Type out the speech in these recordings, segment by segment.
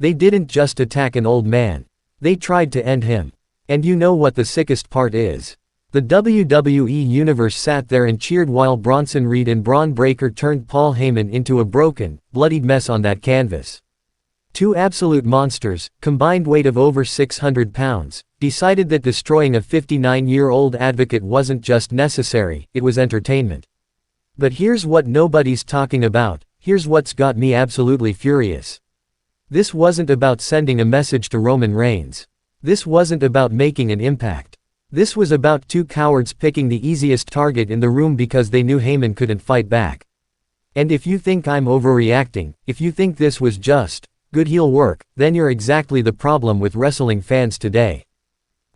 They didn't just attack an old man. They tried to end him. And you know what the sickest part is? The WWE Universe sat there and cheered while Bronson Reed and Bron Breakker turned Paul Heyman into a broken, bloodied mess on that canvas. Two absolute monsters, combined weight of over 600 pounds, decided that destroying a 59-year-old advocate wasn't just necessary, it was entertainment. But here's what nobody's talking about, here's what's got me absolutely furious. This wasn't about sending a message to Roman Reigns. This wasn't about making an impact. This was about two cowards picking the easiest target in the room because they knew Heyman couldn't fight back. And if you think I'm overreacting, if you think this was just good heel work, then you're exactly the problem with wrestling fans today.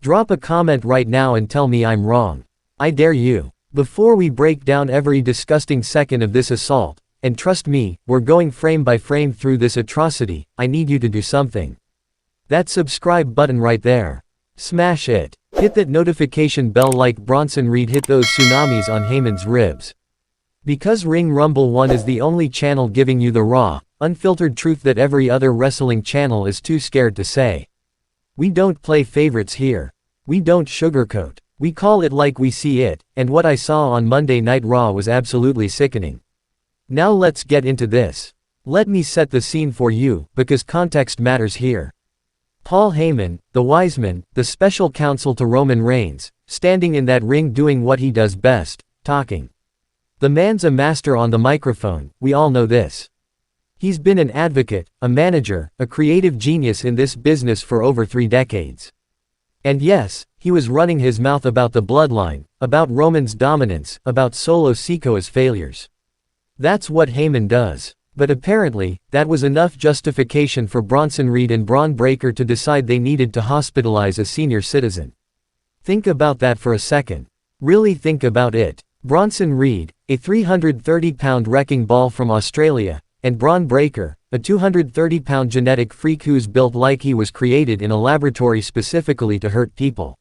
Drop a comment right now and tell me I'm wrong. I dare you. Before we break down every disgusting second of this assault, and trust me, we're going frame by frame through this atrocity, I need you to do something. That subscribe button right there. Smash it. Hit that notification bell like Bronson Reed hit those tsunamis on Heyman's ribs. Because Ring Rumble 1 is the only channel giving you the raw, unfiltered truth that every other wrestling channel is too scared to say. We don't play favorites here. We don't sugarcoat. We call it like we see it, and what I saw on Monday Night Raw was absolutely sickening. Now let's get into this. Let me set the scene for you, because context matters here. Paul Heyman, the wise man, the special counsel to Roman Reigns, standing in that ring doing what he does best, talking. The man's a master on the microphone, we all know this. He's been an advocate, a manager, a creative genius in this business for over 3 decades. And yes, he was running his mouth about the bloodline, about Roman's dominance, about Solo Sikoa's failures. That's what Heyman does. But apparently, that was enough justification for Bronson Reed and Bron Breakker to decide they needed to hospitalize a senior citizen. Think about that for a second. Really think about it. Bronson Reed, a 330-pound wrecking ball from Australia, and Bron Breakker, a 230-pound genetic freak who's built like he was created in a laboratory specifically to hurt people.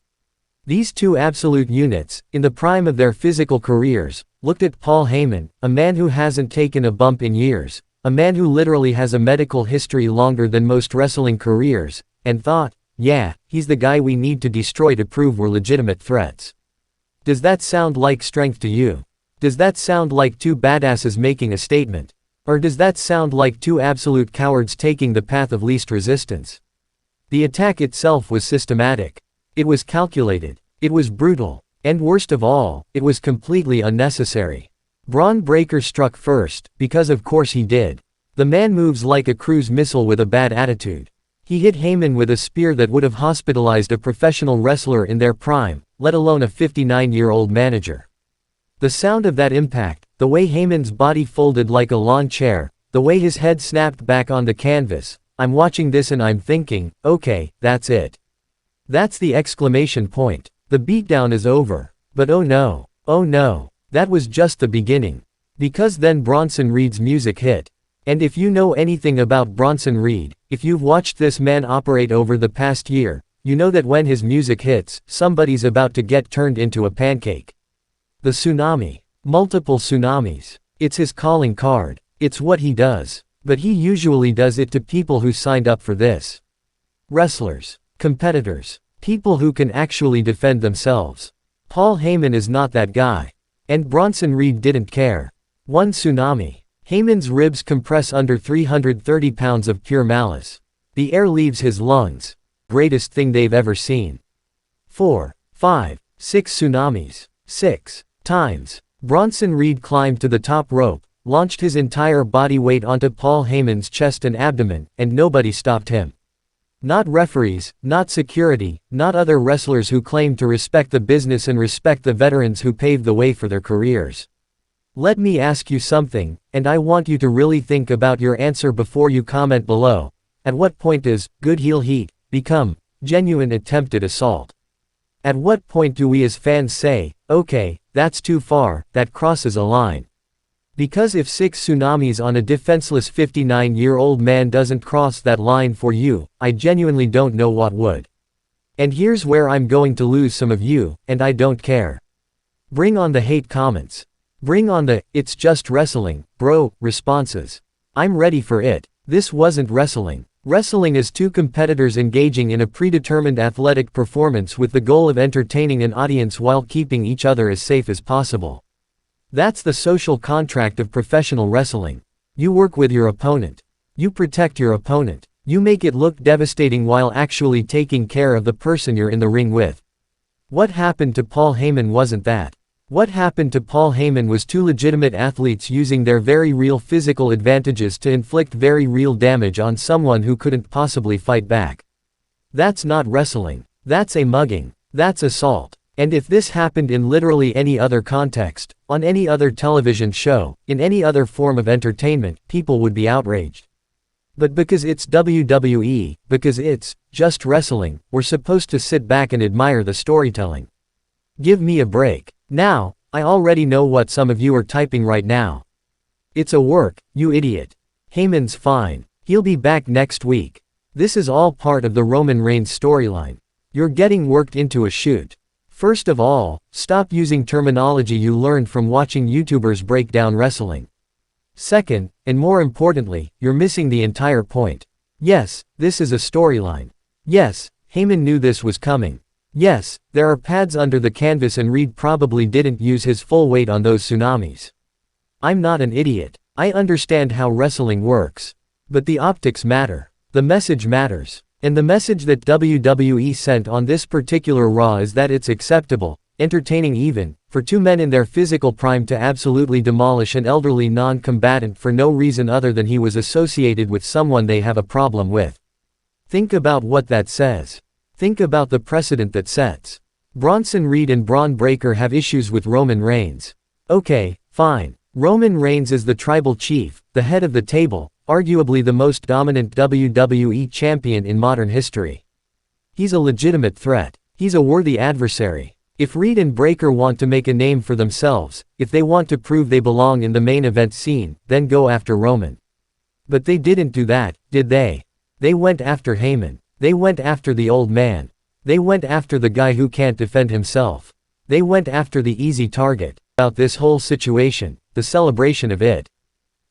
These two absolute units, in the prime of their physical careers, looked at Paul Heyman, a man who hasn't taken a bump in years, a man who literally has a medical history longer than most wrestling careers, and thought, yeah, he's the guy we need to destroy to prove we're legitimate threats. Does that sound like strength to you? Does that sound like two badasses making a statement? Or does that sound like two absolute cowards taking the path of least resistance? The attack itself was systematic. It was calculated. It was brutal. And worst of all, it was completely unnecessary. Bron Breakker struck first, because of course he did. The man moves like a cruise missile with a bad attitude. He hit Heyman with a spear that would have hospitalized a professional wrestler in their prime, let alone a 59-year-old manager. The sound of that impact, the way Heyman's body folded like a lawn chair, the way his head snapped back on the canvas, I'm watching this and I'm thinking, okay, that's it. That's the exclamation point. The beatdown is over. But oh no, that was just the beginning. Because then Bronson Reed's music hit. And if you know anything about Bronson Reed, if you've watched this man operate over the past year, you know that when his music hits, somebody's about to get turned into a pancake. The tsunami. Multiple tsunamis. It's his calling card. It's what he does. But he usually does it to people who signed up for this. Wrestlers. Competitors. People who can actually defend themselves. Paul Heyman is not that guy. And Bronson Reed didn't care. One tsunami. Heyman's ribs compress under 330 pounds of pure malice. The air leaves his lungs. Greatest thing they've ever seen. 4, 5, 6 tsunamis. 6 times. Bronson Reed climbed to the top rope, launched his entire body weight onto Paul Heyman's chest and abdomen, and nobody stopped him. Not referees, not security, not other wrestlers who claim to respect the business and respect the veterans who paved the way for their careers. Let me ask you something, and I want you to really think about your answer before you comment below. At what point does good heel heat become genuine attempted assault? At what point do we as fans say, okay, that's too far, that crosses a line? Because if 6 tsunamis on a defenseless 59-year-old man doesn't cross that line for you, I genuinely don't know what would. And here's where I'm going to lose some of you, and I don't care. Bring on the hate comments. Bring on the, it's just wrestling, bro, responses. I'm ready for it. This wasn't wrestling. Wrestling is two competitors engaging in a predetermined athletic performance with the goal of entertaining an audience while keeping each other as safe as possible. That's the social contract of professional wrestling. You work with your opponent. You protect your opponent. You make it look devastating while actually taking care of the person you're in the ring with. What happened to Paul Heyman wasn't that. What happened to Paul Heyman was two legitimate athletes using their very real physical advantages to inflict very real damage on someone who couldn't possibly fight back. That's not wrestling. That's a mugging. That's assault. And if this happened in literally any other context, on any other television show, in any other form of entertainment, people would be outraged. But because it's WWE, because it's just wrestling, we're supposed to sit back and admire the storytelling. Give me a break. Now, I already know what some of you are typing right now. It's a work, you idiot. Heyman's fine. He'll be back next week. This is all part of the Roman Reigns storyline. You're getting worked into a shoot. First of all, stop using terminology you learned from watching YouTubers break down wrestling. Second, and more importantly, you're missing the entire point. Yes, this is a storyline. Yes, Heyman knew this was coming. Yes, there are pads under the canvas and Reed probably didn't use his full weight on those tsunamis. I'm not an idiot. I understand how wrestling works. But the optics matter. The message matters. And the message that WWE sent on this particular Raw is that it's acceptable, entertaining even, for two men in their physical prime to absolutely demolish an elderly non-combatant for no reason other than he was associated with someone they have a problem with. Think about what that says. Think about the precedent that sets. Bronson Reed and Bron Breakker have issues with Roman Reigns. Okay, fine. Roman Reigns is the tribal chief, the head of the table, arguably the most dominant WWE champion in modern history. He's a legitimate threat. He's a worthy adversary. If Reed and Breakker want to make a name for themselves, if they want to prove they belong in the main event scene, then go after Roman. But they didn't do that, did they? They went after Heyman. They went after the old man. They went after the guy who can't defend himself. They went after the easy target. About this whole situation, the celebration of it.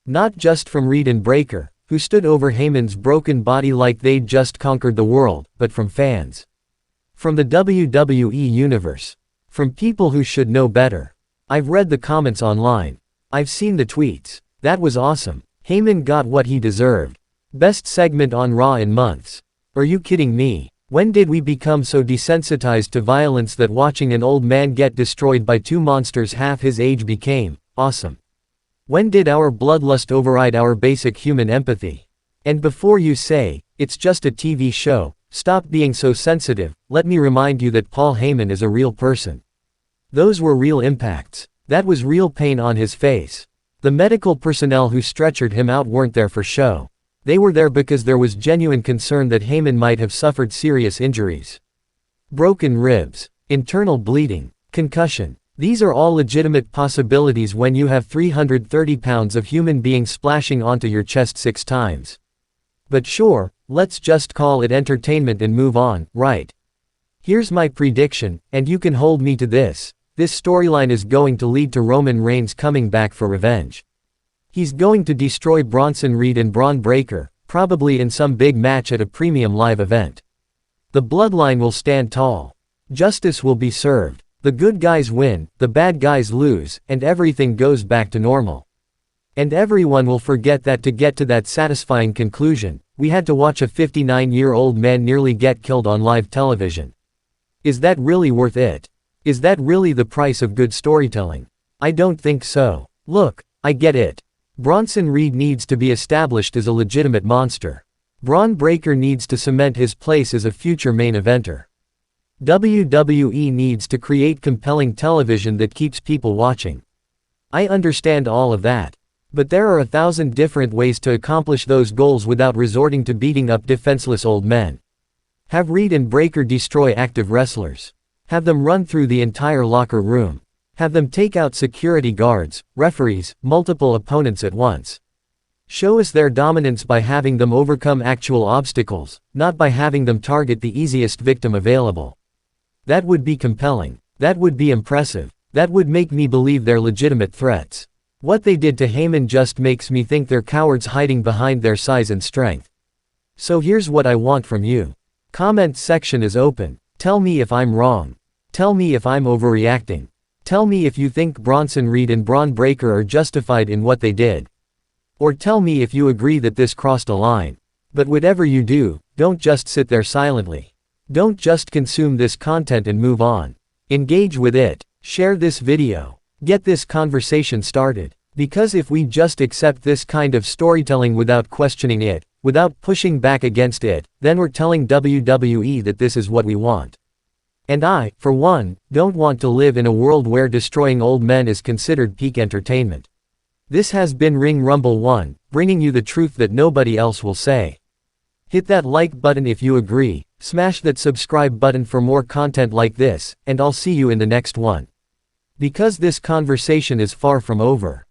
Not just from Reed and Breakker, who stood over Heyman's broken body like they'd just conquered the world, but from fans. From the WWE Universe. From people who should know better. I've read the comments online. I've seen the tweets. That was awesome. Heyman got what he deserved. Best segment on Raw in months. Are you kidding me? When did we become so desensitized to violence that watching an old man get destroyed by two monsters half his age became awesome? When did our bloodlust override our basic human empathy? And before you say, it's just a TV show, stop being so sensitive, let me remind you that Paul Heyman is a real person. Those were real impacts. That was real pain on his face. The medical personnel who stretchered him out weren't there for show. They were there because there was genuine concern that Heyman might have suffered serious injuries. Broken ribs, internal bleeding, concussion. These are all legitimate possibilities when you have 330 pounds of human being splashing onto your chest 6 times. But sure, let's just call it entertainment and move on, right? Here's my prediction, and you can hold me to this. This storyline is going to lead to Roman Reigns coming back for revenge. He's going to destroy Bronson Reed and Bron Breakker, probably in some big match at a premium live event. The bloodline will stand tall. Justice will be served. The good guys win, the bad guys lose, and everything goes back to normal. And everyone will forget that to get to that satisfying conclusion, we had to watch a 59-year-old man nearly get killed on live television. Is that really worth it? Is that really the price of good storytelling? I don't think so. Look, I get it. Bronson Reed needs to be established as a legitimate monster. Bron Breakker needs to cement his place as a future main eventer. WWE needs to create compelling television that keeps people watching. I understand all of that. But there are 1,000 different ways to accomplish those goals without resorting to beating up defenseless old men. Have Reed and Breakker destroy active wrestlers. Have them run through the entire locker room. Have them take out security guards, referees, multiple opponents at once. Show us their dominance by having them overcome actual obstacles, not by having them target the easiest victim available. That would be compelling. That would be impressive. That would make me believe they're legitimate threats. What they did to Heyman just makes me think they're cowards hiding behind their size and strength. So here's what I want from you. Comment section is open. Tell me if I'm wrong. Tell me if I'm overreacting. Tell me if you think Bronson Reed and Bron Breakker are justified in what they did. Or tell me if you agree that this crossed a line. But whatever you do, don't just sit there silently. Don't just consume this content and move on. Engage with it. Share this video. Get this conversation started. Because if we just accept this kind of storytelling without questioning it, without pushing back against it, then we're telling WWE that this is what we want. And I, for one, don't want to live in a world where destroying old men is considered peak entertainment. This has been Ring Rumble 1, bringing you the truth that nobody else will say. Hit that like button if you agree, smash that subscribe button for more content like this, and I'll see you in the next one. Because this conversation is far from over.